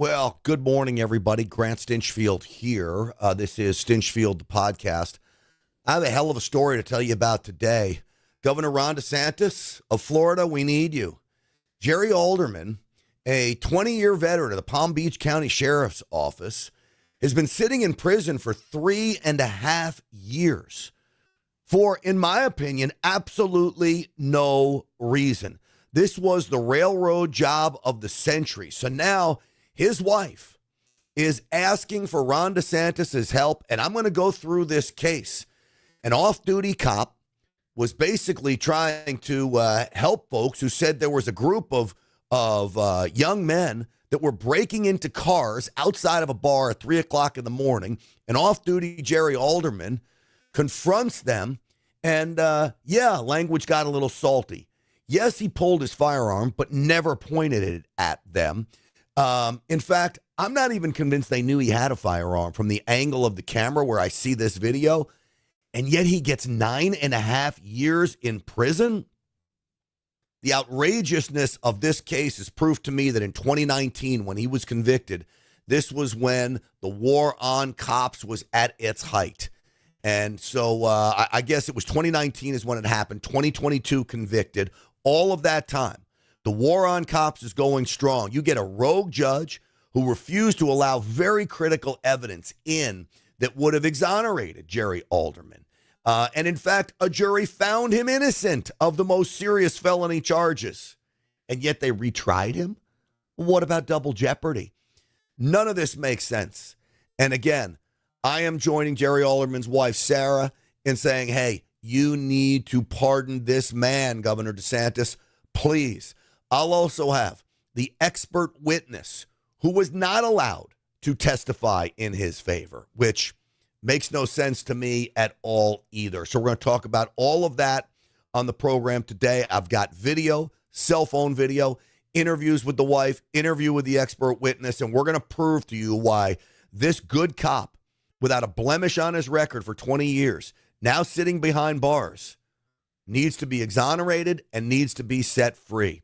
Well, good morning, everybody. Grant Stinchfield here. This is Stinchfield, the podcast. I have a hell of a story to tell you about today. Governor Ron DeSantis of Florida, we need you. Jerry Alderman, a 20-year veteran of the Palm Beach County Sheriff's Office, has been sitting in prison for 3.5 years for, in my opinion, absolutely no reason. This was the railroad job of the century. So now his wife is asking for Ron DeSantis' help, and I'm going to go through this case. An off-duty cop was basically trying to help folks who said there was a group of young men that were breaking into cars outside of a bar at 3 o'clock in the morning. An off-duty Jerry Alderman confronts them, and language got a little salty. Yes, he pulled his firearm, but never pointed it at them. In fact, I'm not even convinced they knew he had a firearm from the angle of the camera where I see this video. And yet he gets 9.5 years in prison. The outrageousness of this case is proof to me that in 2019, when he was convicted, this was when the war on cops was at its height. And so I guess it was 2019 is when it happened. 2022 convicted. All of that time, the war on cops is going strong. You get a rogue judge who refused to allow very critical evidence in that would have exonerated Jerry Alderman. And in fact, a jury found him innocent of the most serious felony charges. And yet they retried him? What about double jeopardy? None of this makes sense. And again, I am joining Jerry Alderman's wife, Sarah, in saying, hey, you need to pardon this man, Governor DeSantis, please. I'll also have the expert witness who was not allowed to testify in his favor, which makes no sense to me at all either. So we're going to talk about all of that on the program today. I've got video, cell phone video, interviews with the wife, interview with the expert witness, and we're going to prove to you why this good cop, without a blemish on his record for 20 years, now sitting behind bars, needs to be exonerated and needs to be set free.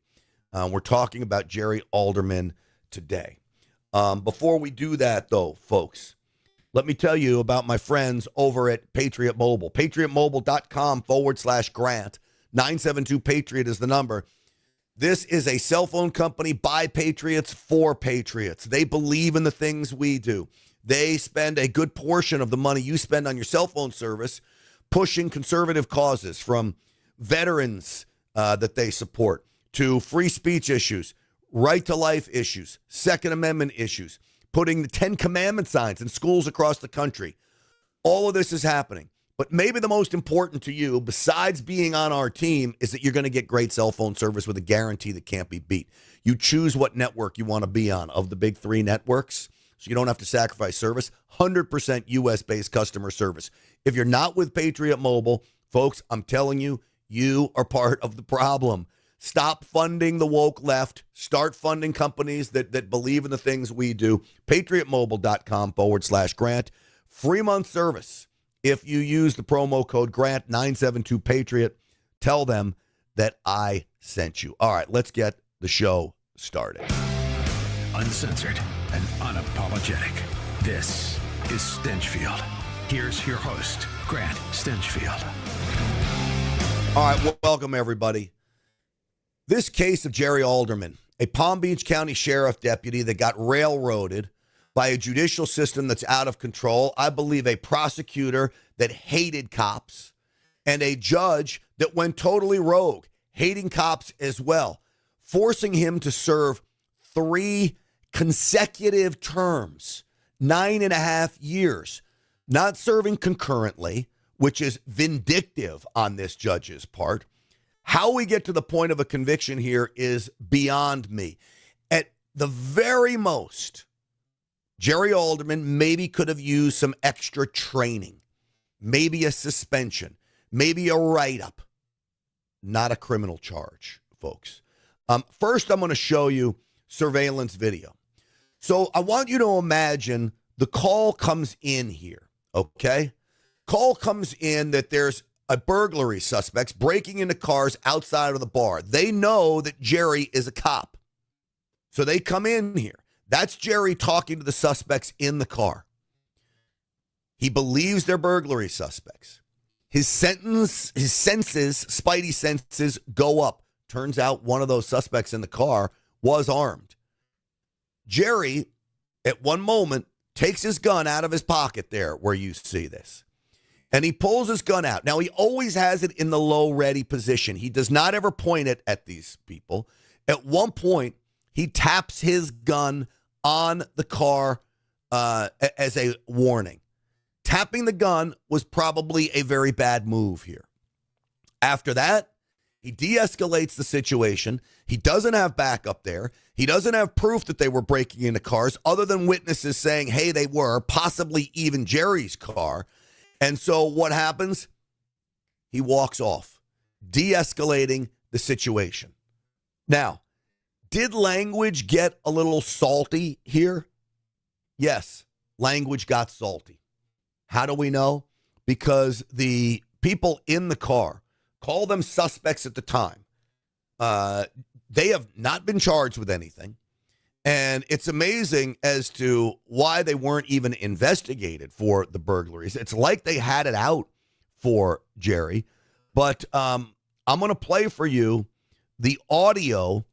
We're talking about Jerry Alderman today. Before we do that, though, folks, let me tell you about my friends over at Patriot Mobile. PatriotMobile.com/Grant. 972-PATRIOT is the number. This is a cell phone company by Patriots for Patriots. They believe in the things we do. They spend a good portion of the money you spend on your cell phone service pushing conservative causes, from veterans that they support to free speech issues, right to life issues, Second Amendment issues, putting the 10 Commandment signs in schools across the country. All of this is happening. But maybe the most important to you, besides being on our team, is that you're going to get great cell phone service with a guarantee that can't be beat. You choose what network you want to be on of the big three networks, so you don't have to sacrifice service. 100% U.S.-based customer service. If you're not with Patriot Mobile, folks, I'm telling you, you are part of the problem. Stop funding the woke left. Start funding companies that believe in the things we do. PatriotMobile.com/Grant. Free month service. If you use the promo code Grant 972-PATRIOT, tell them that I sent you. All right, let's get the show started. Uncensored and unapologetic. This is Stinchfield. Here's your host, Grant Stinchfield. All right, welcome everybody. This case of Jerry Alderman, a Palm Beach County Sheriff deputy that got railroaded by a judicial system that's out of control. I believe a prosecutor that hated cops and a judge that went totally rogue, hating cops as well, forcing him to serve 3 consecutive terms, 9.5 years, not serving concurrently, which is vindictive on this judge's part. How we get to the point of a conviction here is beyond me. At the very most, Jerry Alderman maybe could have used some extra training, maybe a suspension, maybe a write-up, not a criminal charge, folks. First, I'm going to show you surveillance video. So I want you to imagine the call comes in here, okay? Call comes in that there's a burglary suspects breaking into cars outside of the bar. They know that Jerry is a cop. So they come in here. That's Jerry talking to the suspects in the car. He believes they're burglary suspects. His senses, spidey senses go up. Turns out one of those suspects in the car was armed. Jerry, at one moment, takes his gun out of his pocket there where you see this. And he pulls his gun out. Now, he always has it in the low ready position. He does not ever point it at these people. At one point, he taps his gun on the car as a warning. Tapping the gun was probably a very bad move here. After that, he de-escalates the situation. He doesn't have backup there. He doesn't have proof that they were breaking into cars other than witnesses saying, hey, they were, possibly even Jerry's car. And so what happens? He walks off, de-escalating the situation. Now, did language get a little salty here? Yes, language got salty. How do we know? Because the people in the car, call them suspects at the time, they have not been charged with anything. And it's amazing as to why they weren't even investigated for the burglaries. It's like they had it out for Jerry. But I'm going to play for you the audio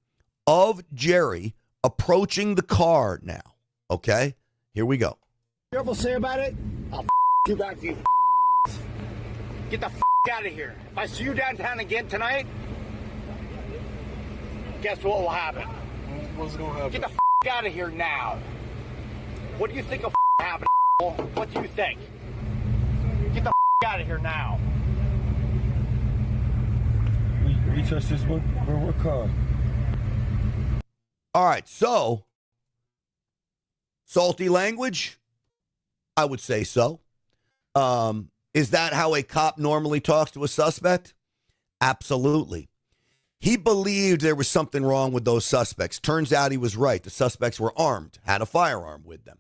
of Jerry approaching the car now. Okay? Here we go. You ever say about it? I'll you back to you. Get the out of here. If I see you downtown again tonight, guess what will happen? What's going to happen? Get the out of here now. What do you think will happen? What do you think? Get the out of here now. We touched this one. What car? All right, so salty language? I would say so. Is that how a cop normally talks to a suspect? Absolutely. He believed there was something wrong with those suspects. Turns out he was right. The suspects were armed, had a firearm with them.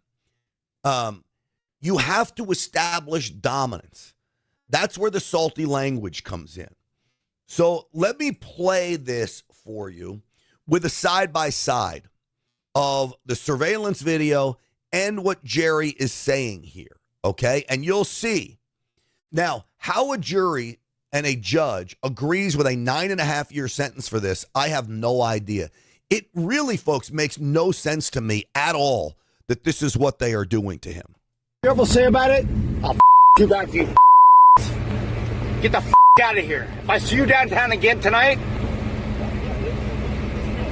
You have to establish dominance. That's where the salty language comes in. So let me play this for you with a side-by-side of the surveillance video and what Jerry is saying here, okay? And you'll see. Now, how a jury and a judge agrees with a 9.5-year sentence for this, I have no idea. It really, folks, makes no sense to me at all that this is what they are doing to him. You ever say about it? I'll you back to you. Get the out of here. If I see you downtown again tonight,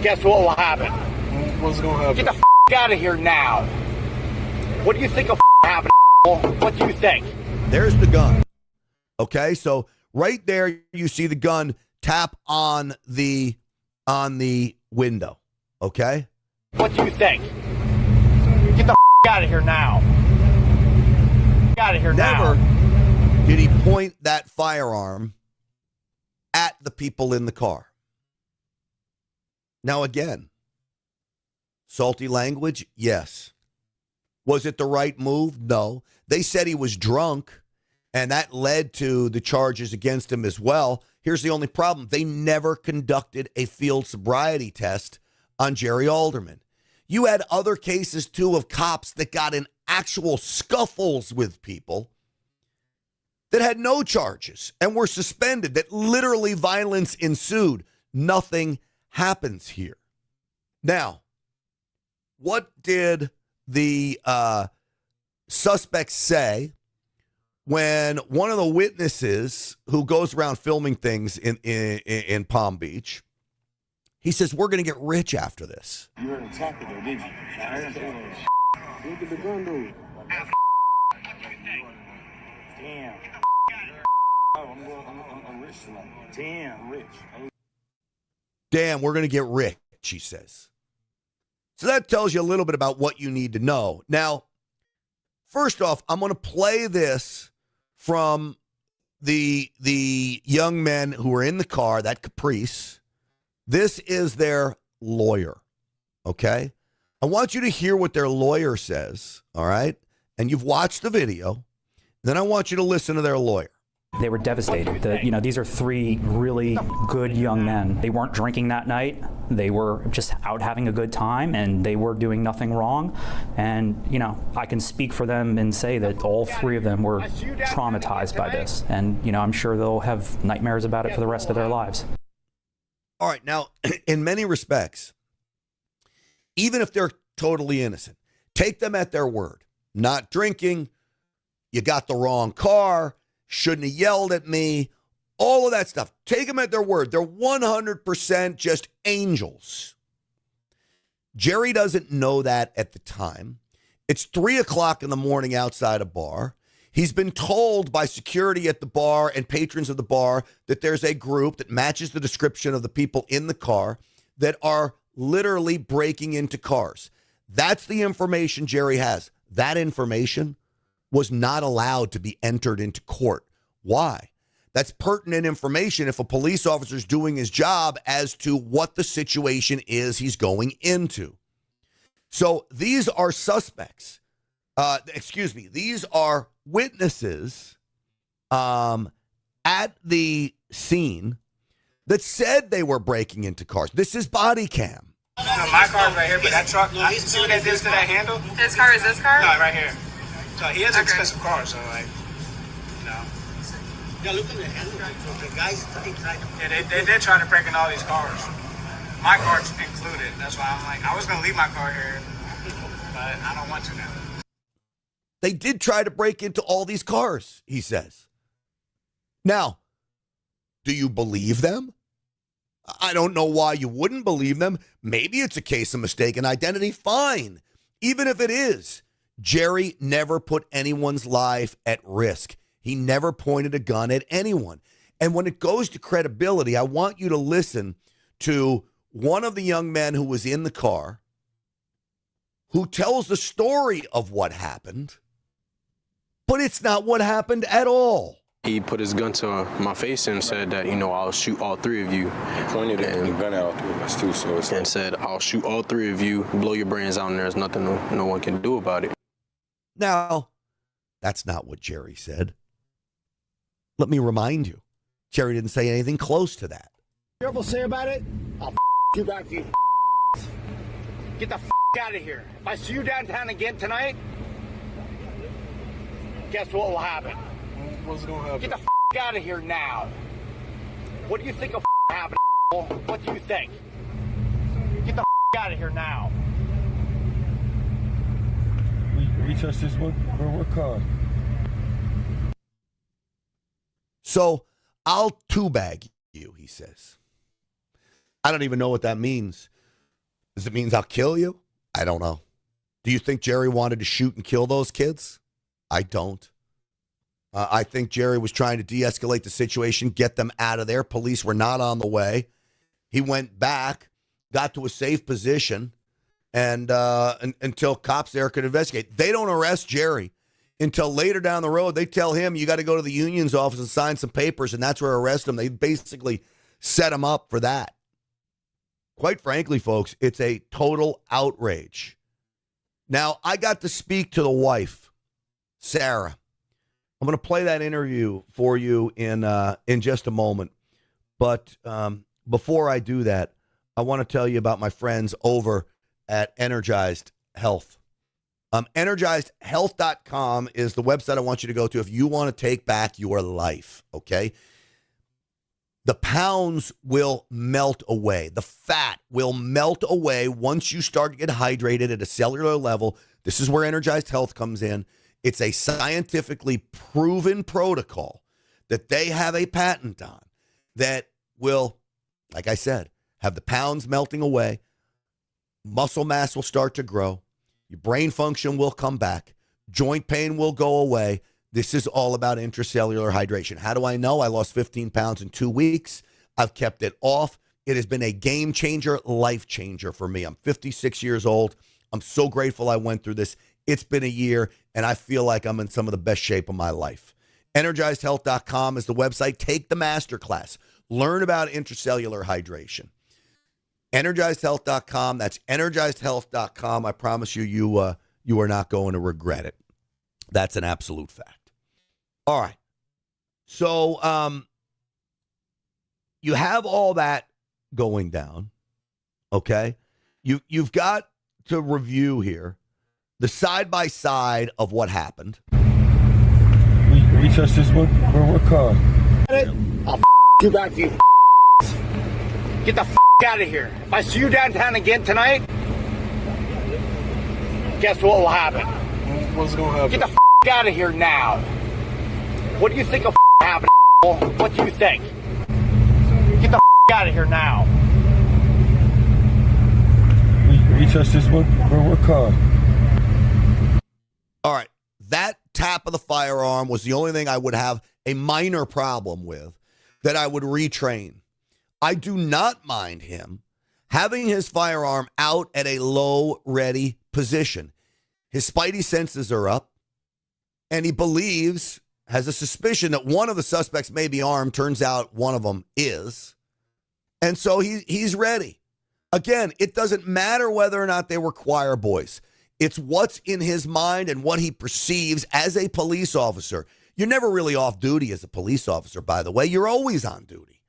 guess what will happen? What's going to happen? Get the out of here now. What do you think will happen? What do you think? There's the gun. Okay, so right there you see the gun tap on the window. Okay? What do you think? Get the out of here now. Out of here Never now. did he point that firearm at the people in the car. Now again, salty language? Yes. Was it the right move? No. They said he was drunk, and that led to the charges against him as well. Here's the only problem. They never conducted a field sobriety test on Jerry Alderman. You had other cases, too, of cops that got in actual scuffles with people that had no charges and were suspended, that literally violence ensued. Nothing happens here. Now, what did the suspects say when one of the witnesses who goes around filming things in Palm Beach, he says, we're going to get rich after this. You heard him tap it though, didn't you? I heard that. Look at the gun dude. Damn. I'm rich tonight. Damn, rich. Damn, we're going to get rich, he says. So that tells you a little bit about what you need to know. Now, first off, I'm going to play this from the young men who were in the car, that Caprice. This is their lawyer, okay? I want you to hear what their lawyer says, all right? And you've watched the video. Then I want you to listen to their lawyer. They were devastated. These are three really good young men. They weren't drinking that night. They were just out having a good time, and they were doing nothing wrong. And, I can speak for them and say that all three of them were traumatized by this. And, I'm sure they'll have nightmares about it for the rest of their lives. All right. Now, in many respects, even if they're totally innocent, take them at their word. Not drinking, you got the wrong car, shouldn't have yelled at me, all of that stuff. Take them at their word. They're 100% just angels. Jerry doesn't know that at the time. It's 3 o'clock in the morning outside a bar. He's been told by security at the bar and patrons of the bar that there's a group that matches the description of the people in the car that are literally breaking into cars. That's the information Jerry has. That information was not allowed to be entered into court. Why? That's pertinent information if a police officer is doing his job as to what the situation is he's going into. So these are suspects. These are witnesses at the scene that said they were breaking into cars. This is body cam. No, my car's right here, but that truck, you see what that did to that handle? His car is this car? No, right here. So he has an expensive car, so Yeah, look at the handle. The guys, they tried to... Yeah, they did try to break in all these cars. My car's included. That's why I'm like, I was going to leave my car here, but I don't want to now. They did try to break into all these cars, he says. Now, do you believe them? I don't know why you wouldn't believe them. Maybe it's a case of mistaken identity. Fine. Even if it is, Jerry never put anyone's life at risk. He never pointed a gun at anyone. And when it goes to credibility, I want you to listen to one of the young men who was in the car who tells the story of what happened, but it's not what happened at all. He put his gun to my face and said that, I'll shoot all three of you. He pointed the gun at all three of us, too. And said, I'll shoot all three of you, blow your brains out, and there's nothing no one can do about it. Now, that's not what Jerry said. Let me remind you, Jerry didn't say anything close to that. You ever say about it? I'll you back for you. Get the out of here. If I see you downtown again tonight, guess what will happen? What's going to happen? Get the out of here now. What do you think will happen? What do you think? Get the out of here now. We touch this one? What car? So I'll two-bag you, he says. I don't even know what that means. Does it mean I'll kill you? I don't know. Do you think Jerry wanted to shoot and kill those kids? I don't. I think Jerry was trying to de-escalate the situation, get them out of there. Police were not on the way. He went back, got to a safe position, and until cops there could investigate. They don't arrest Jerry until later down the road. They tell him, you got to go to the union's office and sign some papers, and that's where arrest him. They basically set him up for that. Quite frankly, folks, it's a total outrage. Now, I got to speak to the wife, Sarah. I'm going to play that interview for you in just a moment. But before I do that, I want to tell you about my friends over at Energized Health. EnergizedHealth.com is the website I want you to go to if you want to take back your life, okay? The pounds will melt away. The fat will melt away once you start to get hydrated at a cellular level. This is where Energized Health comes in. It's a scientifically proven protocol that they have a patent on that will, like I said, have the pounds melting away. Muscle mass will start to grow. Your brain function will come back. Joint pain will go away. This is all about intracellular hydration. How do I know? I lost 15 pounds in 2 weeks. I've kept it off. It has been a game changer, life changer for me. I'm 56 years old. I'm so grateful I went through this. It's been a year, and I feel like I'm in some of the best shape of my life. EnergizedHealth.com is the website. Take the masterclass. Learn about intracellular hydration. EnergizedHealth.com. That's EnergizedHealth.com. I promise you, you are not going to regret it. That's an absolute fact. All right. So you have all that going down, okay? You've got to review here the side-by-side of what happened. We touched this one. We're caught. I'll you back to you. Get the out of here. If I see you downtown again tonight, guess what will happen? What's gonna happen? Get the out of here now. What do you think will happen? What do you think? Get the out of here now. We touched this one. We're caught. All right. That tap of the firearm was the only thing I would have a minor problem with that I would retrain. I do not mind him having his firearm out at a low ready position. His spidey senses are up, and he believes, has a suspicion that one of the suspects may be armed. Turns out one of them is. And so he's ready. Again, it doesn't matter whether or not they were choir boys. It's what's in his mind and what he perceives as a police officer. You're never really off duty as a police officer, by the way. You're always on duty.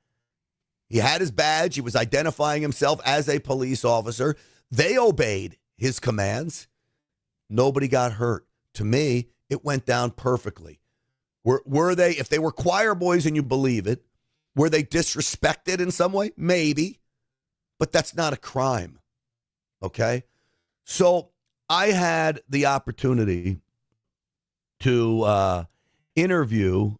He had his badge. He was identifying himself as a police officer. They obeyed his commands. Nobody got hurt. To me, it went down perfectly. Were they, if they were choir boys and you believe it, were they disrespected in some way? Maybe. But that's not a crime. Okay? So I had the opportunity to interview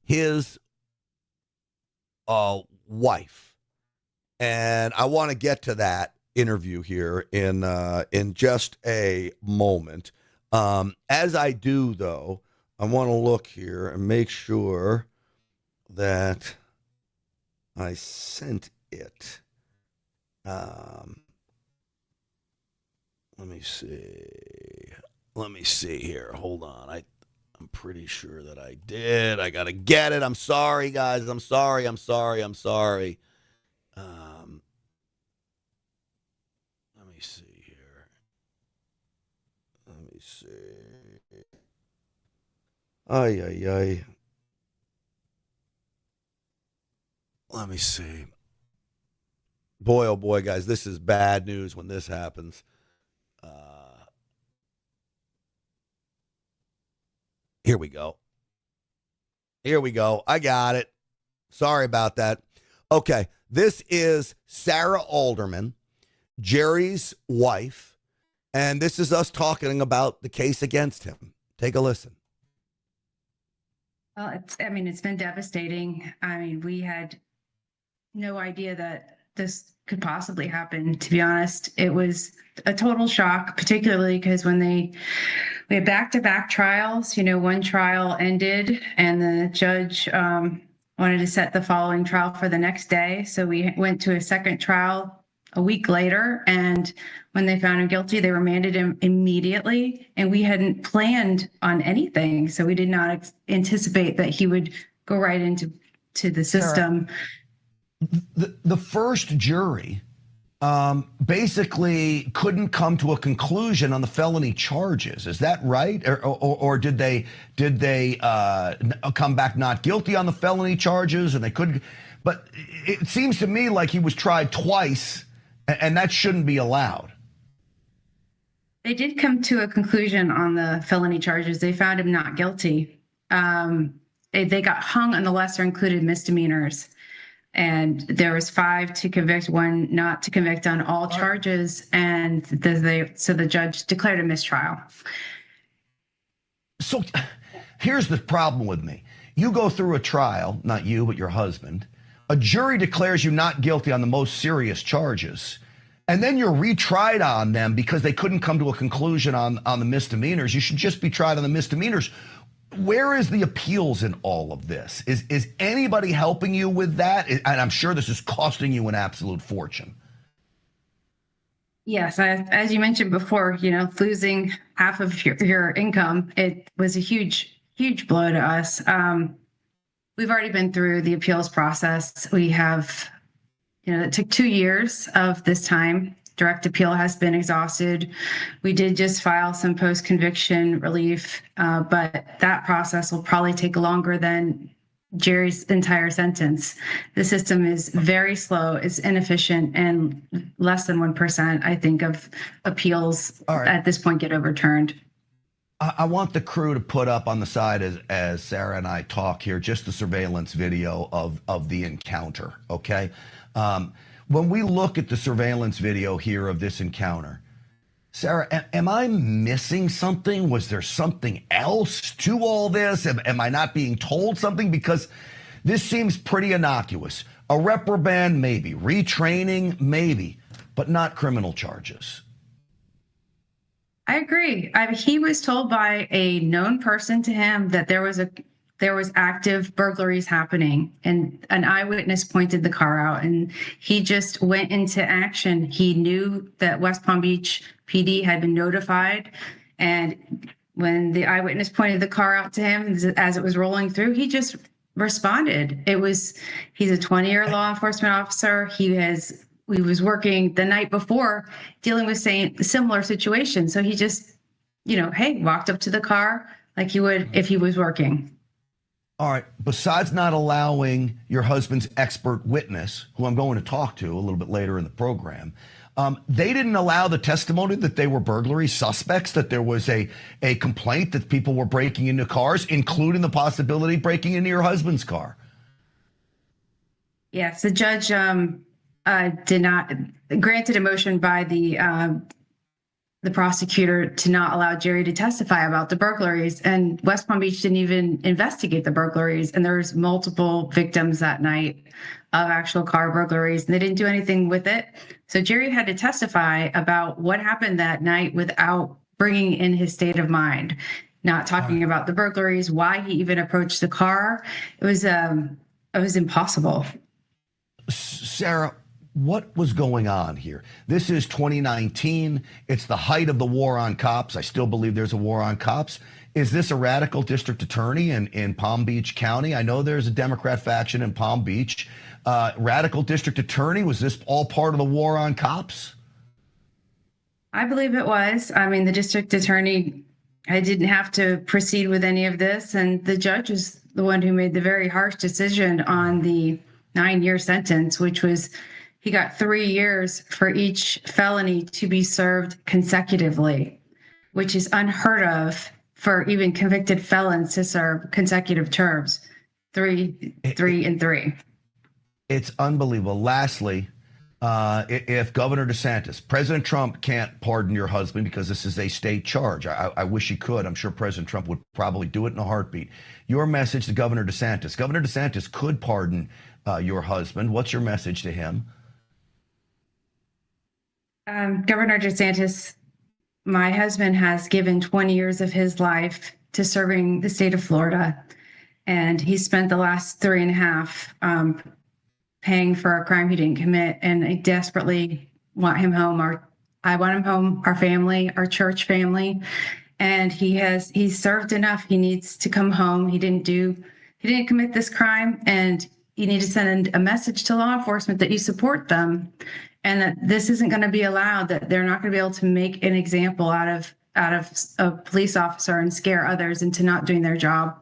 his wife, and I want to get to that interview here in just a moment. As I do, though, I want to look here and make sure that I sent it. Let me see here. Hold on. I'm pretty sure that I did. I got to get it. I'm sorry, guys. I'm sorry. Let me see here. Let me see. Ay. Let me see. Boy, oh boy, guys, this is bad news when this happens. Here we go. I got it. Sorry about that. Okay, this is Sarah Alderman, Jerry's wife, and this is us talking about the case against him. Take a listen. Well, it's been devastating. We had no idea that this could possibly happen, to be honest. It was a total shock, particularly because when we had back-to-back trials, one trial ended and the judge wanted to set the following trial for the next day. So we went to a second trial a week later, and when they found him guilty, they remanded him immediately, and we hadn't planned on anything. So we did not anticipate that he would go right into the system. The first jury basically couldn't come to a conclusion on the felony charges. Is that right? Or did they come back not guilty on the felony charges and they couldn't? But it seems to me like he was tried twice, and that shouldn't be allowed. They did come to a conclusion on the felony charges. They found him not guilty. They got hung on the lesser included misdemeanors. And there was 5 to convict, 1 not to convict on all charges, and so the judge declared a mistrial. So here's the problem with me. You go through a trial, not you, but your husband. A jury declares you not guilty on the most serious charges, and then you're retried on them because they couldn't come to a conclusion on the misdemeanors. You should just be tried on the misdemeanors. Where is the appeals in all of this? Is anybody helping you with that? And I'm sure this is costing you an absolute fortune. Yes, as you mentioned before, losing half of your income, it was a huge blow to us. We've already been through the appeals process. We have, it took 2 years of this time. direct appeal has been exhausted. We did just file some post-conviction relief, but that process will probably take longer than Jerry's entire sentence. The system is very slow, it's inefficient, and less than 1%, I think, of appeals at this point get overturned. I want the crew to put up on the side as Sarah and I talk here, just the surveillance video of the encounter, okay? When we look at the surveillance video here of this encounter, Sarah, am I missing something? Was there something else to all this? Am I not being told something? Because this seems pretty innocuous. A reprimand, maybe. Retraining, maybe. But not criminal charges. I agree. He was told by a known person to him that there was active burglaries happening, and an eyewitness pointed the car out, and he just went into action. He knew that West Palm Beach PD had been notified, and when the eyewitness pointed the car out to him as it was rolling through, he just responded. He's a 20-year law enforcement officer. He was working the night before dealing with similar situations. So he just, walked up to the car like he would if he was working. All right. Besides not allowing your husband's expert witness, who I'm going to talk to a little bit later in the program, they didn't allow the testimony that they were burglary suspects, that there was a complaint that people were breaking into cars, including the possibility of breaking into your husband's car. Yes, the judge did not granted a motion by the prosecutor to not allow Jerry to testify about the burglaries, and West Palm Beach didn't even investigate the burglaries, and there was multiple victims that night of actual car burglaries, and they didn't do anything with it. So Jerry had to testify about what happened that night without bringing in his state of mind, not talking about the burglaries, why he even approached the car. It was impossible. Sarah, what was going on here? This is 2019. It's the height of the war on cops. I still believe there's a war on cops. Is this a radical district attorney in Palm Beach County? I know there's a Democrat faction in Palm Beach. Radical district attorney, was this all part of the war on cops? I believe it was. I mean, the district attorney, I didn't have to proceed with any of this, and the judge was the one who made the very harsh decision on the 9-year sentence, which was he got 3 years for each felony to be served consecutively, which is unheard of for even convicted felons to serve consecutive terms, three and three. It's unbelievable. Lastly, if Governor DeSantis, President Trump can't pardon your husband because this is a state charge. I wish he could. I'm sure President Trump would probably do it in a heartbeat. Your message to Governor DeSantis. Governor DeSantis could pardon your husband. What's your message to him? Governor DeSantis, my husband has given 20 years of his life to serving the state of Florida, and he spent the last 3.5 paying for a crime he didn't commit, and I desperately want him home. I want him home, our family, our church family, and he's served enough. He needs to come home. He didn't commit this crime, and you need to send a message to law enforcement that you support them, and that this isn't going to be allowed, that they're not going to be able to make an example out of a police officer and scare others into not doing their job.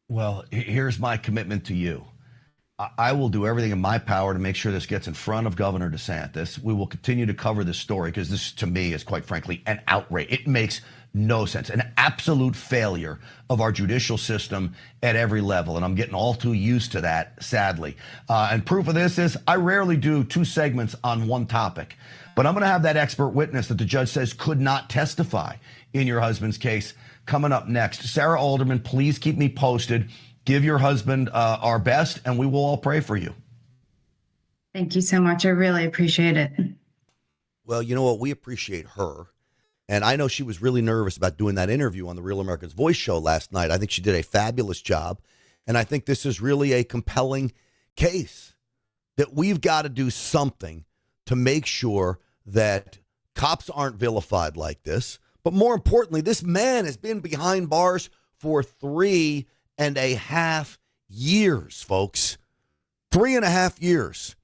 Well, here's my commitment to you. I will do everything in my power to make sure this gets in front of Governor DeSantis. We will continue to cover this story because this, to me, is quite frankly an outrage. It makes no sense, an absolute failure of our judicial system at every level. And I'm getting all too used to that, sadly. And proof of this is I rarely do 2 segments on one topic. But I'm going to have that expert witness that the judge says could not testify in your husband's case coming up next. Sarah Alderman, please keep me posted. Give your husband our best, and we will all pray for you. Thank you so much. I really appreciate it. Well, you know what? We appreciate her. And I know she was really nervous about doing that interview on the Real America's Voice show last night. I think she did a fabulous job. And I think this is really a compelling case that we've got to do something to make sure that cops aren't vilified like this. But more importantly, this man has been behind bars for 3.5 years, folks. 3.5 years.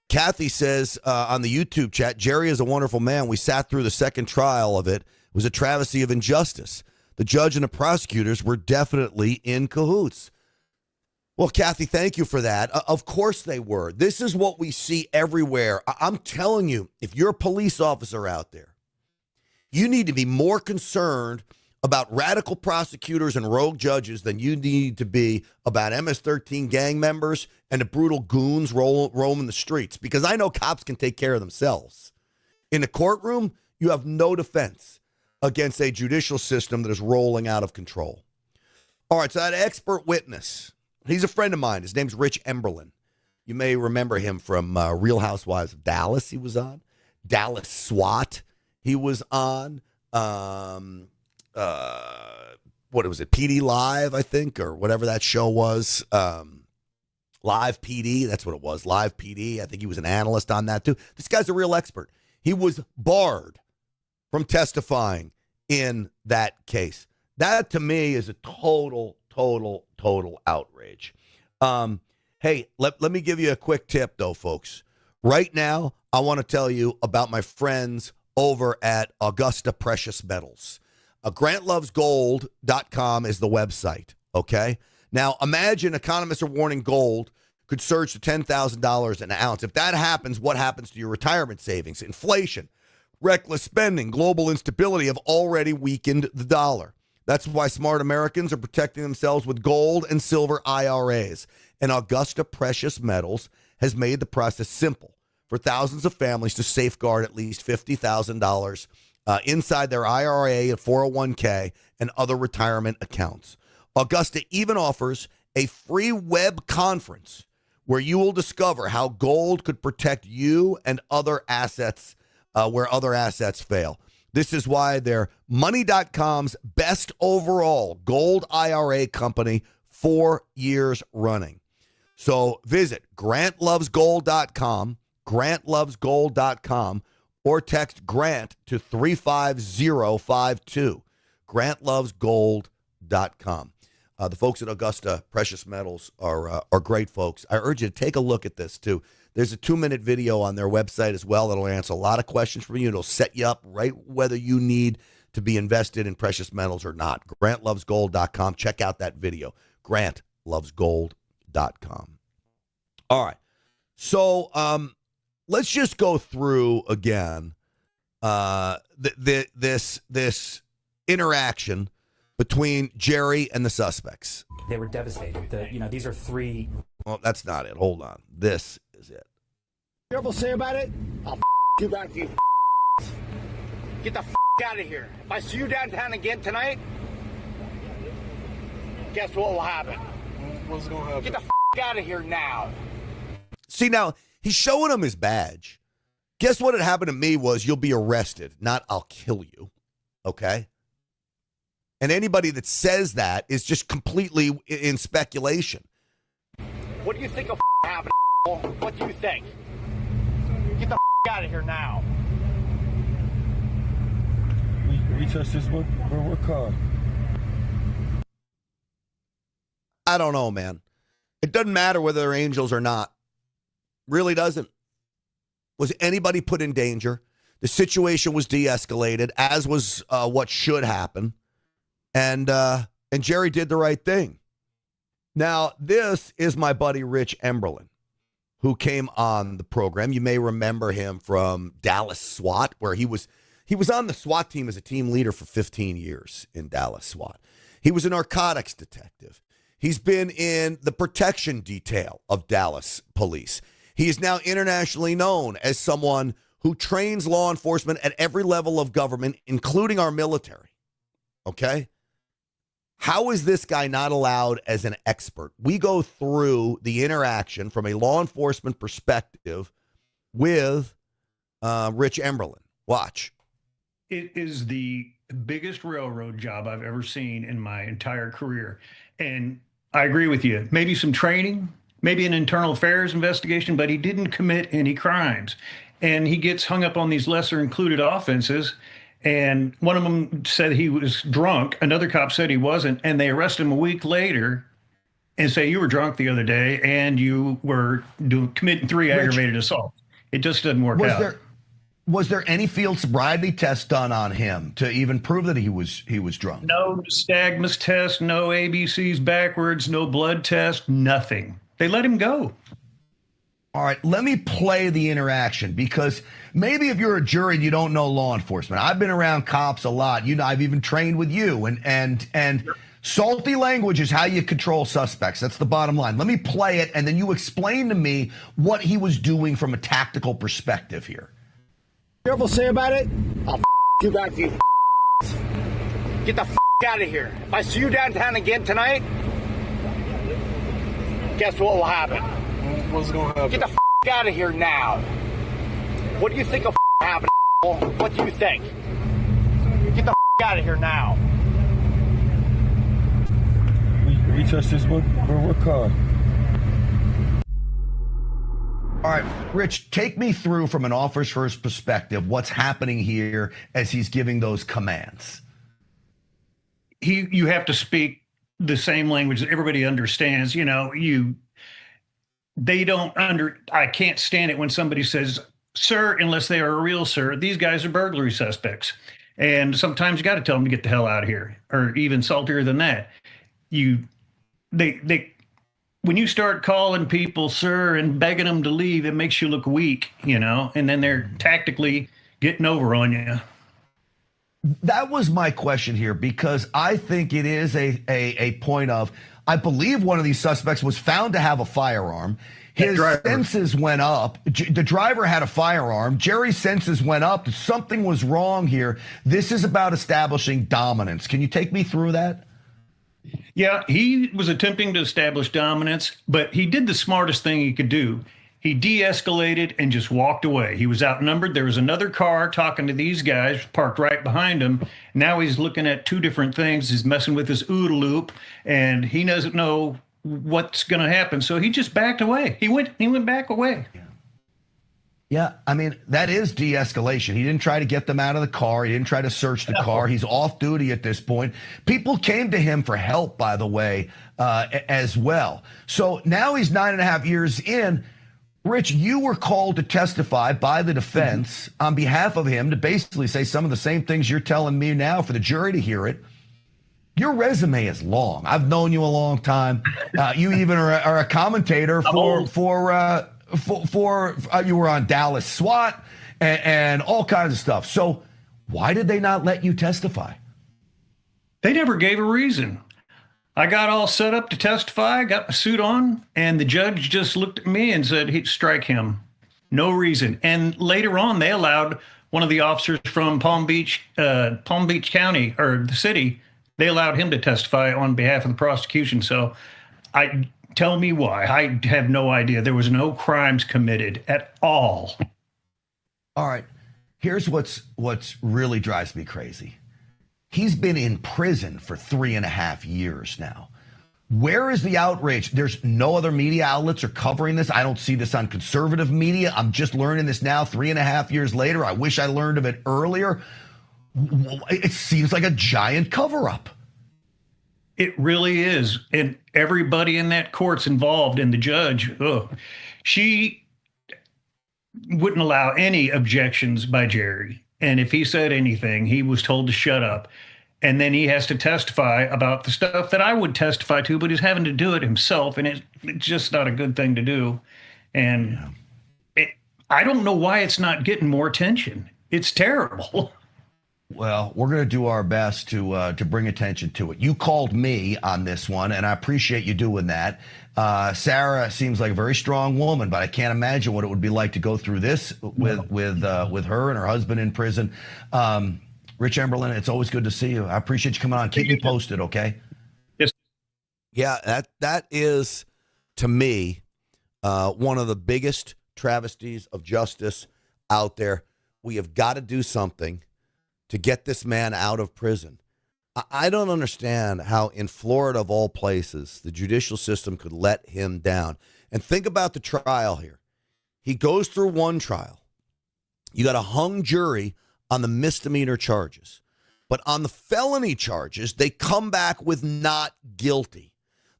Kathy says on the YouTube chat, Jerry is a wonderful man. We sat through the second trial of it. It was a travesty of injustice. The judge and the prosecutors were definitely in cahoots. Well, Kathy, thank you for that. Of course they were. This is what we see everywhere. I'm telling you, if you're a police officer out there, you need to be more concerned about radical prosecutors and rogue judges than you need to be about MS-13 gang members and the brutal goons roaming the streets. Because I know cops can take care of themselves. In the courtroom, you have no defense against a judicial system that is rolling out of control. All right, so that expert witness, he's a friend of mine. His name's Rich Emberlin. You may remember him from Real Housewives of Dallas. He was on Dallas SWAT. He was on what was it, PD Live, I think, or whatever that show was. Live PD, that's what it was, Live PD. I think he was an analyst on that too. This guy's a real expert. He was barred from testifying in that case. That to me is a total outrage. Hey, let me give you a quick tip though, folks. Right now, I want to tell you about my friends over at Augusta Precious Metals. GrantLovesGold.com is the website, okay? Now, imagine economists are warning gold could surge to $10,000 an ounce. If that happens, what happens to your retirement savings? Inflation, reckless spending, global instability have already weakened the dollar. That's why smart Americans are protecting themselves with gold and silver IRAs. And Augusta Precious Metals has made the process simple for thousands of families to safeguard at least $50,000 inside their IRA and 401k and other retirement accounts. Augusta even offers a free web conference where you will discover how gold could protect you and other assets where other assets fail. This is why they're Money.com's best overall gold IRA company 4 years running. So visit GrantLovesGold.com, GrantLovesGold.com, or text Grant to 35052. GrantLovesGold.com. The folks at Augusta Precious Metals are great folks. I urge you to take a look at this, too. There's a 2-minute video on their website as well that'll answer a lot of questions from you. It'll set you up right whether you need to be invested in precious metals or not. GrantLovesGold.com. Check out that video. GrantLovesGold.com. All right. So let's just go through again this interaction between Jerry and the suspects. They were devastated. These are three. Well, that's not it. Hold on. This is it. You ever say about it? I'll you back to you. Get the out of here. If I see you downtown again tonight, guess what will happen? What's going to happen? Get the out of here now. See, now, he's showing him his badge. Guess what had happened to me was you'll be arrested, not I'll kill you. Okay? And anybody that says that is just completely in speculation. What do you think of happened? What do you think? Get the out of here now. We touched this one? What car? I don't know, man. It doesn't matter whether they're angels or not. Really doesn't. Was anybody put in danger? The situation was de-escalated, as was what should happen. And Jerry did the right thing. Now, this is my buddy Rich Emberlin, who came on the program. You may remember him from Dallas SWAT, where he was on the SWAT team as a team leader for 15 years in Dallas SWAT. He was a narcotics detective. He's been in the protection detail of Dallas police. He is now internationally known as someone who trains law enforcement at every level of government, including our military. Okay? How is this guy not allowed as an expert? We go through the interaction from a law enforcement perspective with Rich Emberlin. Watch. It is the biggest railroad job I've ever seen in my entire career. And I agree with you. Maybe some training, maybe an internal affairs investigation, but he didn't commit any crimes. And he gets hung up on these lesser included offenses. And one of them said he was drunk. Another cop said he wasn't. And they arrest him a week later. and say you were drunk the other day and you were committing 3 aggravated assaults. It just doesn't work out. Was there any field sobriety test done on him to even prove that he was drunk? No nystagmus test, no ABCs backwards, no blood test, nothing. They let him go. All right, let me play the interaction, because maybe if you're a jury and you don't know law enforcement, I've been around cops a lot. You know, I've even trained with you, and salty language is how you control suspects. That's the bottom line. Let me play it, and then you explain to me what he was doing from a tactical perspective here. Careful say about it. I'll you back for you. Get the out of here. If I see you downtown again tonight, guess what will happen? What's going on? Get the out of here now. What do you think will happen? What do you think? Get the out of here now. We touch this one? What car? All right, Rich, take me through from an officer's perspective what's happening here as he's giving those commands. You have to speak the same language that everybody understands. You know, I can't stand it when somebody says, sir, unless they are a real sir. These guys are burglary suspects. And sometimes you got to tell them to get the hell out of here, or even saltier than that. When you start calling people sir and begging them to leave, it makes you look weak, you know, and then they're tactically getting over on you. That was my question here, because I think it is a point of, I believe one of these suspects was found to have a firearm. His senses went up. The driver had a firearm. Jerry's senses went up. Something was wrong here. This is about establishing dominance. Can you take me through that? Yeah, he was attempting to establish dominance, but he did the smartest thing he could do. He de-escalated and just walked away. He was outnumbered. There was another car talking to these guys parked right behind him. Now he's looking at two different things. He's messing with his OODA loop, and he doesn't know what's going to happen. So he just backed away. He went back away. Yeah, I mean, that is de-escalation. He didn't try to get them out of the car. He didn't try to search the car. He's off duty at this point. People came to him for help, by the way, as well. So now he's 9.5 years in. Rich, you were called to testify by the defense on behalf of him to basically say some of the same things you're telling me now for the jury to hear it. Your resume is long. I've known you a long time. You even are a commentator you were on Dallas SWAT and all kinds of stuff. So why did they not let you testify? They never gave a reason. I got all set up to testify, got my suit on, and the judge just looked at me and said he'd strike him. No reason. And later on, they allowed one of the officers from Palm Beach County, or the city, they allowed him to testify on behalf of the prosecution. So tell me why. I have no idea. There was no crimes committed at all. All right. Here's what's really drives me crazy. He's been in prison for 3.5 years now. Where is the outrage? There's no other media outlets are covering this. I don't see this on conservative media. I'm just learning this now 3.5 years later. I wish I learned of it earlier. It seems like a giant cover-up. It really is. And everybody in that court's involved, and the judge, she wouldn't allow any objections by Jerry. And if he said anything, he was told to shut up. And then he has to testify about the stuff that I would testify to, but he's having to do it himself, and it's just not a good thing to do. And I don't know why it's not getting more attention. It's terrible. Well, we're going to do our best to bring attention to it. You called me on this one, and I appreciate you doing that. Sarah seems like a very strong woman, but I can't imagine what it would be like to go through this with her and her husband in prison. Rich Emberlin, it's always good to see you. I appreciate you coming on. Keep me posted, okay? Yes. Yeah, that is, to me, one of the biggest travesties of justice out there. We have got to do something to get this man out of prison. I don't understand how in Florida, of all places, the judicial system could let him down. And think about the trial here. He goes through one trial. You got a hung jury on the misdemeanor charges. But on the felony charges, they come back with not guilty.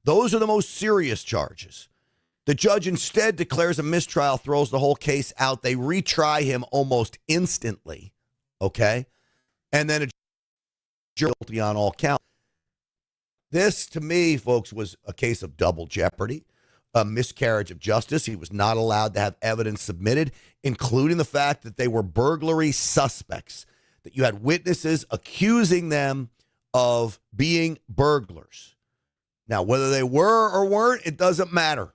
Those are the most serious charges. The judge instead declares a mistrial, throws the whole case out. They retry him almost instantly, okay? And then a guilty on all counts. This, to me, folks, was a case of double jeopardy, a miscarriage of justice. He was not allowed to have evidence submitted, including the fact that they were burglary suspects, that you had witnesses accusing them of being burglars. Now, whether they were or weren't, it doesn't matter.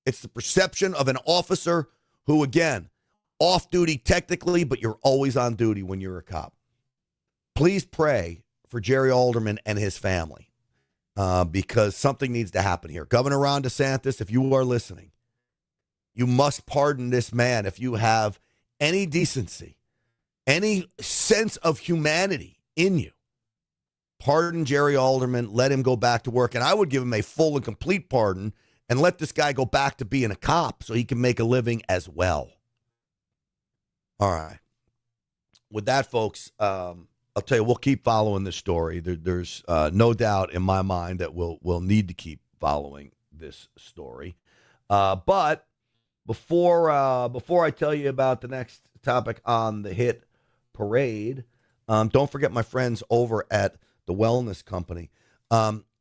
It's the perception of an officer who, again, off duty technically, but you're always on duty when you're a cop. Please pray for Jerry Alderman and his family because something needs to happen here. Governor Ron DeSantis, if you are listening, you must pardon this man if you have any decency, any sense of humanity in you. Pardon Jerry Alderman, let him go back to work. And I would give him a full and complete pardon and let this guy go back to being a cop so he can make a living as well. All right. With that, folks, I'll tell you, we'll keep following this story. There's no doubt in my mind that we'll need to keep following this story. But before I tell you about the next topic on the hit parade, don't forget my friends over at the Wellness Company.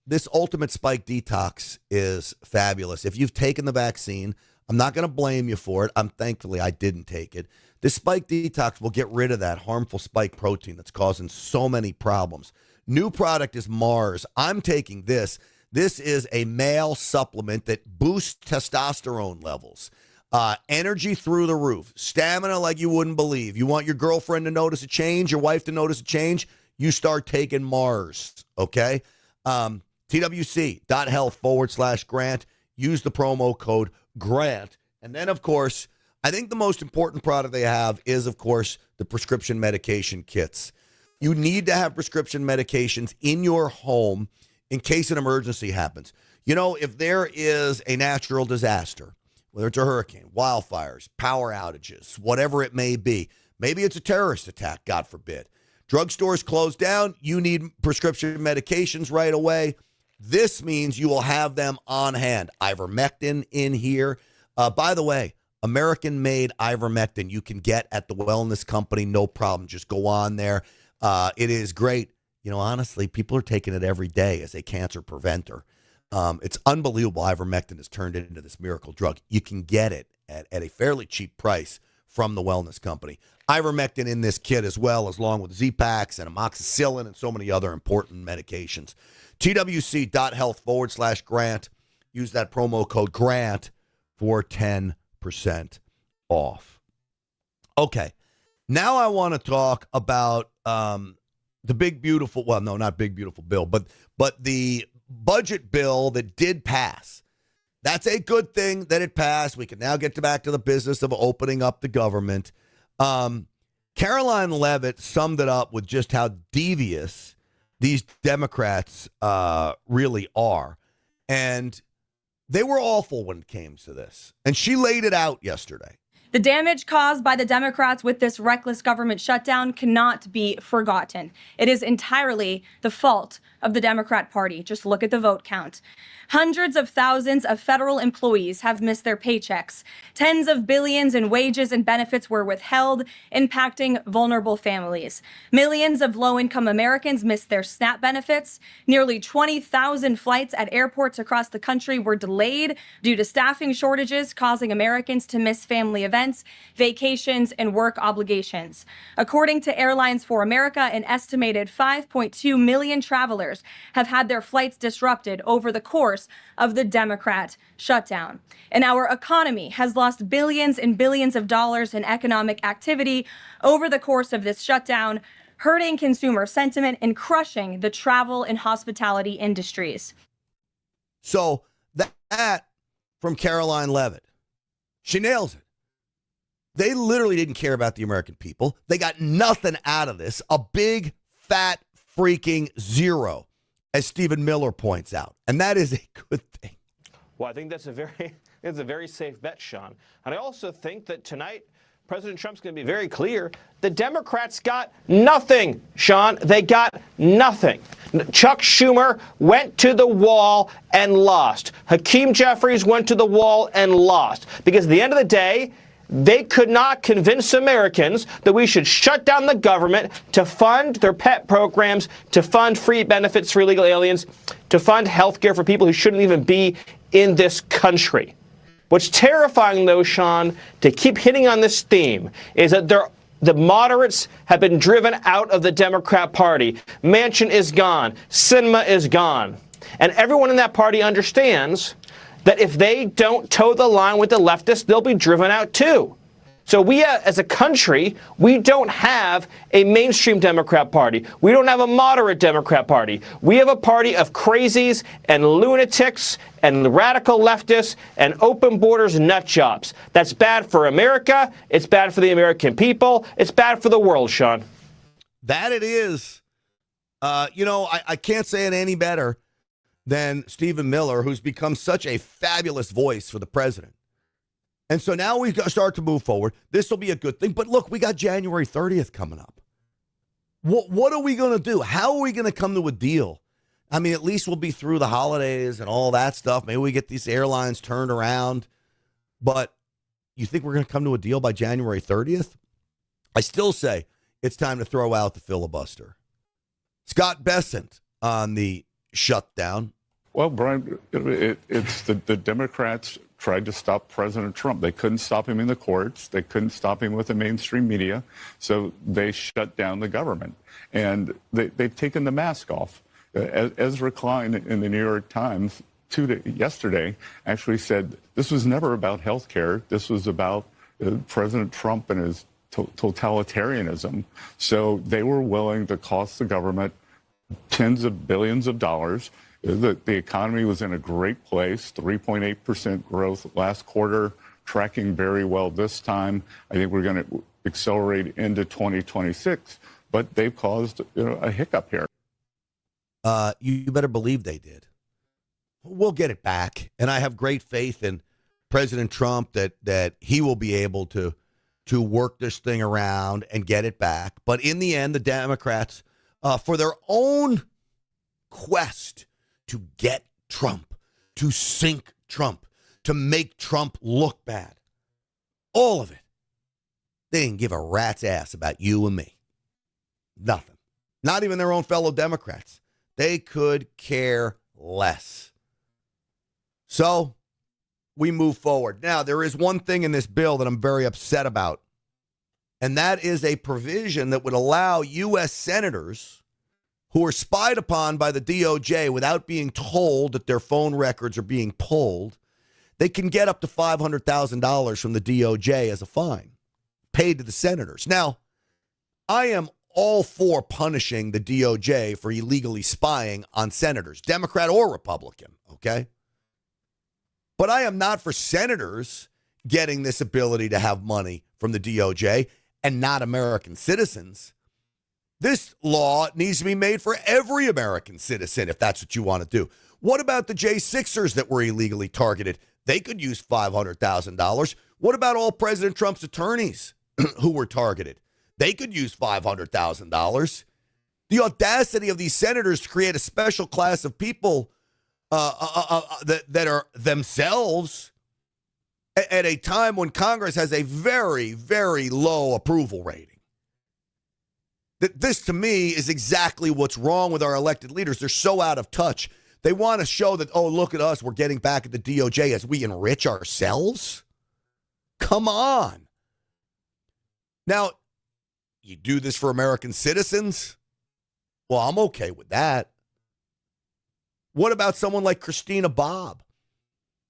This Ultimate Spike Detox is fabulous. If you've taken the vaccine, I'm not going to blame you for it. Thankfully, I didn't take it. This Spike Detox will get rid of that harmful spike protein that's causing so many problems. New product is Mars. I'm taking this. This is a male supplement that boosts testosterone levels. Energy through the roof. Stamina like you wouldn't believe. You want your girlfriend to notice a change, your wife to notice a change, you start taking Mars, okay? TWC.health/Grant. Use the promo code GRANT. And then, of course, I think the most important product they have is, of course, the prescription medication kits. You need to have prescription medications in your home in case an emergency happens. You know, if there is a natural disaster, whether it's a hurricane, wildfires, power outages, whatever it may be, maybe it's a terrorist attack, God forbid. Drugstores close down. You need prescription medications right away. This means you will have them on hand. Ivermectin in here. By the way, American-made ivermectin you can get at the Wellness Company, no problem. Just go on there. It is great. You know, honestly, people are taking it every day as a cancer preventer. It's unbelievable. Ivermectin has turned into this miracle drug. You can get it at a fairly cheap price from the Wellness Company. Ivermectin in this kit as well, along with Z-Paks and amoxicillin and so many other important medications. TWC.health/Grant. Use that promo code GRANT for 10% off. Okay. Now I want to talk about the big, beautiful, well, no, not big, beautiful bill, but the budget bill that did pass. That's a good thing that it passed. We can now get back to the business of opening up the government. Caroline Leavitt summed it up with just how devious these Democrats really are. And they were awful when it came to this. And she laid it out yesterday. The damage caused by the Democrats with this reckless government shutdown cannot be forgotten. It is entirely the fault of the Democrat Party. Just look at the vote count. Hundreds of thousands of federal employees have missed their paychecks. Tens of billions in wages and benefits were withheld, impacting vulnerable families. Millions of low-income Americans missed their SNAP benefits. Nearly 20,000 flights at airports across the country were delayed due to staffing shortages, causing Americans to miss family events, vacations, and work obligations. According to Airlines for America, an estimated 5.2 million travelers have had their flights disrupted over the course of the Democrat shutdown. And our economy has lost billions and billions of dollars in economic activity over the course of this shutdown, hurting consumer sentiment and crushing the travel and hospitality industries. So that from Caroline Leavitt. She nails it. They literally didn't care about the American people. They got nothing out of this. A big, fat, freaking zero, as Stephen Miller points out. And that is a good thing. Well, I think that's a very safe bet, Sean. And I also think that tonight President Trump's going to be very clear. The Democrats got nothing, Sean. They got nothing. Chuck Schumer went to the wall and lost. Hakeem Jeffries went to the wall and lost. Because at the end of the day, they could not convince Americans that we should shut down the government to fund their pet programs, to fund free benefits for illegal aliens, to fund health care for people who shouldn't even be in this country. What's terrifying, though, Sean, to keep hitting on this theme, is that the moderates have been driven out of the Democrat Party. Manchin is gone. Sinema is gone. And everyone in that party understands that if they don't toe the line with the leftists, they'll be driven out too. So we, as a country, we don't have a mainstream Democrat Party. We don't have a moderate Democrat Party. We have a party of crazies and lunatics and radical leftists and open borders nut jobs. That's bad for America. It's bad for the American people. It's bad for the world, Sean. That it is. I can't say it any better than Stephen Miller, who's become such a fabulous voice for the president. And so now we start to move forward. This will be a good thing. But look, we got January 30th coming up. What are we going to do? How are we going to come to a deal? I mean, at least we'll be through the holidays and all that stuff. Maybe we get these airlines turned around. But you think we're going to come to a deal by January 30th? I still say it's time to throw out the filibuster. Scott Bessent on the shutdown. Well, Brian, it's the Democrats tried to stop President Trump. They couldn't stop him in the courts. They couldn't stop him with the mainstream media. So they shut down the government. And they've taken the mask off. Ezra Klein in the New York Times yesterday actually said this was never about health care. This was about President Trump and his totalitarianism. So they were willing to cost the government tens of billions of dollars. The economy was in a great place, 3.8% growth last quarter, tracking very well this time. I think we're going to accelerate into 2026, but they've caused a hiccup here. You better believe they did. We'll get it back, and I have great faith in President Trump that he will be able to work this thing around and get it back. But in the end, the Democrats, for their own quest to get Trump, to sink Trump, to make Trump look bad. All of it. They didn't give a rat's ass about you and me. Nothing. Not even their own fellow Democrats. They could care less. So we move forward. Now, there is one thing in this bill that I'm very upset about, and that is a provision that would allow U.S. senators who are spied upon by the DOJ without being told that their phone records are being pulled, they can get up to $500,000 from the DOJ as a fine, paid to the senators. Now, I am all for punishing the DOJ for illegally spying on senators, Democrat or Republican, okay? But I am not for senators getting this ability to have money from the DOJ and not American citizens. This law needs to be made for every American citizen, if that's what you want to do. What about the J6ers that were illegally targeted? They could use $500,000. What about all President Trump's attorneys who were targeted? They could use $500,000. The audacity of these senators to create a special class of people that are themselves at a time when Congress has a very, very low approval rating. This, to me, is exactly what's wrong with our elected leaders. They're so out of touch. They want to show that, oh, look at us, we're getting back at the DOJ as we enrich ourselves. Come on. Now, you do this for American citizens? Well, I'm okay with that. What about someone like Christina Bobb,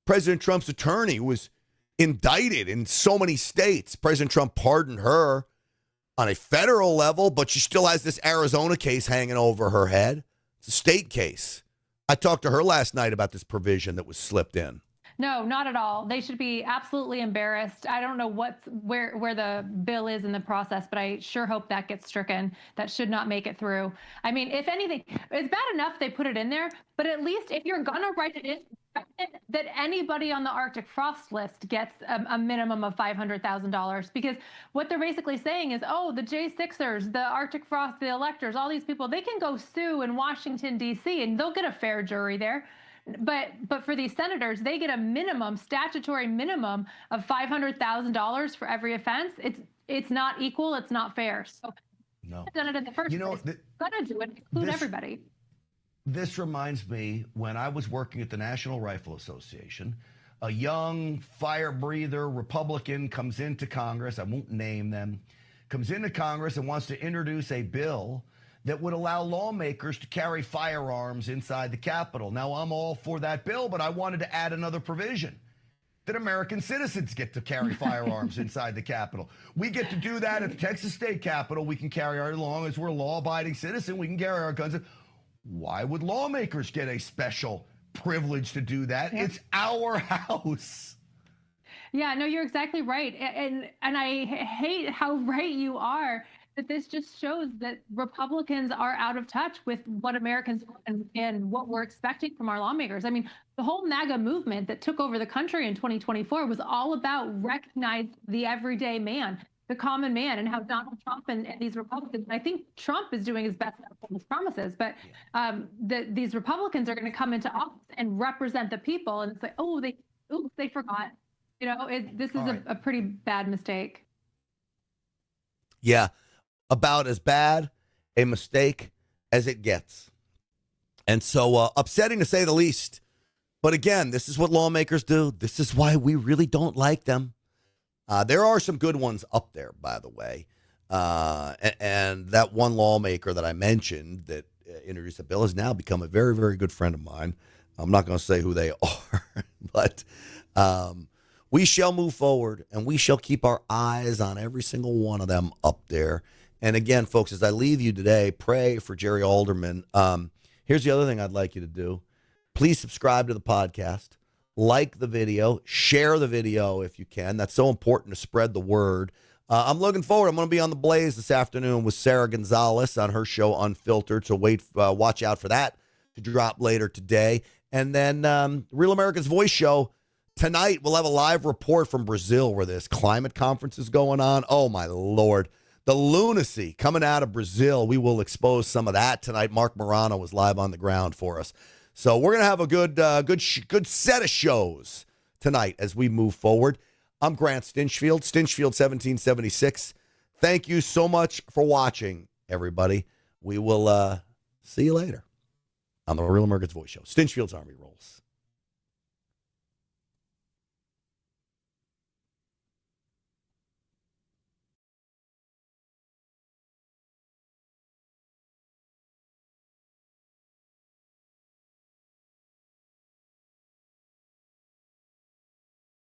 President Trump's attorney, who was indicted in so many states? President Trump pardoned her on a federal level, but she still has this Arizona case hanging over her head. It's a state case. I talked to her last night about this provision that was slipped in. No, not at all. They should be absolutely embarrassed. I don't know where the bill is in the process, but I sure hope that gets stricken. That should not make it through. I mean, if anything, it's bad enough they put it in there, but at least if you're going to write it in, that anybody on the Arctic frost list gets a minimum of $500,000, because what they're basically saying is, oh, the J6ers, the Arctic frost, the electors, all these people, they can go sue in Washington, D.C., and they'll get a fair jury there. But for these senators, they get a minimum, statutory minimum of $500,000 for every offense. It's not equal. It's not fair. So no, done it in the first place. Got to do it. Include everybody. This reminds me when I was working at the National Rifle Association, a young fire breather Republican comes into Congress. I won't name them. Comes into Congress and wants to introduce a bill that would allow lawmakers to carry firearms inside the Capitol. Now, I'm all for that bill, but I wanted to add another provision that American citizens get to carry firearms inside the Capitol. We get to do that at the Texas State Capitol. We can carry our, as long as we're a law-abiding citizen, we can carry our guns. Why would lawmakers get a special privilege to do that? Yep. It's our house. Yeah, no, you're exactly right. And I hate how right you are. That this just shows that Republicans are out of touch with what Americans and what we're expecting from our lawmakers. I mean, the whole MAGA movement that took over the country in 2024 was all about recognizing the everyday man, the common man, and how Donald Trump and these Republicans, and I think Trump is doing his best to his promises, but these Republicans are going to come into office and represent the people, and it's like, oh, they forgot. You know, this is a pretty bad mistake. Yeah. About as bad a mistake as it gets. And so upsetting to say the least. But again, this is what lawmakers do. This is why we really don't like them. There are some good ones up there, by the way. And that one lawmaker that I mentioned that introduced the bill has now become a very, very good friend of mine. I'm not going to say who they are, but we shall move forward and we shall keep our eyes on every single one of them up there. And again, folks, as I leave you today, pray for Jerry Alderman. Here's the other thing I'd like you to do. Please subscribe to the podcast, like the video, share the video if you can. That's so important to spread the word. I'm looking forward. I'm going to be on the Blaze this afternoon with Sarah Gonzalez on her show Unfiltered. So watch out for that to drop later today. And then Real America's Voice show tonight. We'll have a live report from Brazil where this climate conference is going on. Oh, my Lord. The lunacy coming out of Brazil. We will expose some of that tonight. Mark Morano was live on the ground for us. So we're going to have a good set of shows tonight as we move forward. I'm Grant Stinchfield, Stinchfield 1776. Thank you so much for watching, everybody. We will see you later on the Real America's Voice show. Stinchfield's Army Rolls.